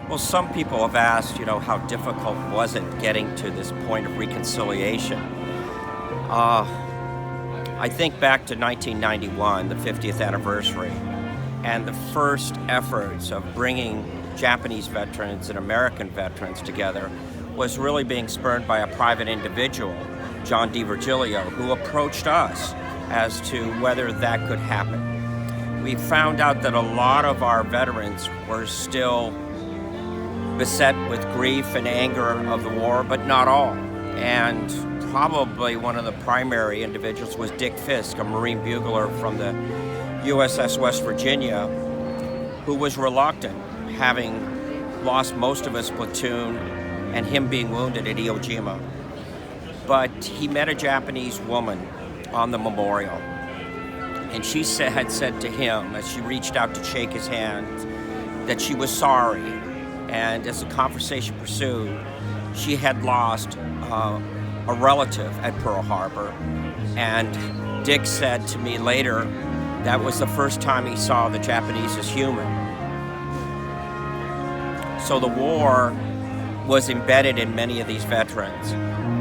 Well, some people have asked, how difficult was it getting to this point of reconciliation? I think back to 1991, the 50th anniversary, and the first efforts of bringing Japanese veterans and American veterans together was really being spurred by a private individual, John DiVirgilio, who approached us as to whether that could happen. We found out that a lot of our veterans were still beset with grief and anger of the war, but not all. And probably one of the primary individuals was Dick Fisk, a Marine bugler from the USS West Virginia, who was reluctant, having lost most of his platoon and him being wounded at Iwo Jima. But he met a Japanese woman on the memorial, and she had said to him, as she reached out to shake his hand, that she was sorry. And as the conversation pursued, she had lost a relative at Pearl Harbor. And Dick said to me later that was the first time he saw the Japanese as human. So the war was embedded in many of these veterans.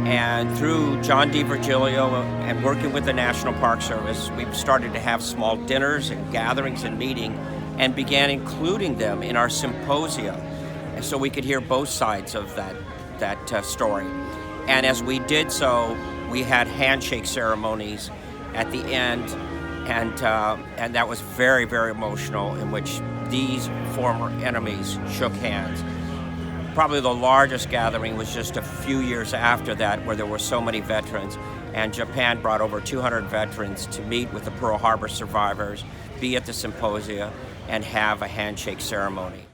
And through John DiVirgilio and working with the National Park Service, we started to have small dinners and gatherings and meetings and began including them in our symposia, so we could hear both sides of that story. And as we did so, we had handshake ceremonies at the end, and that was very, very emotional, in which these former enemies shook hands. Probably the largest gathering was just a few years after that, where there were so many veterans, and Japan brought over 200 veterans to meet with the Pearl Harbor survivors, be at the symposia, and have a handshake ceremony.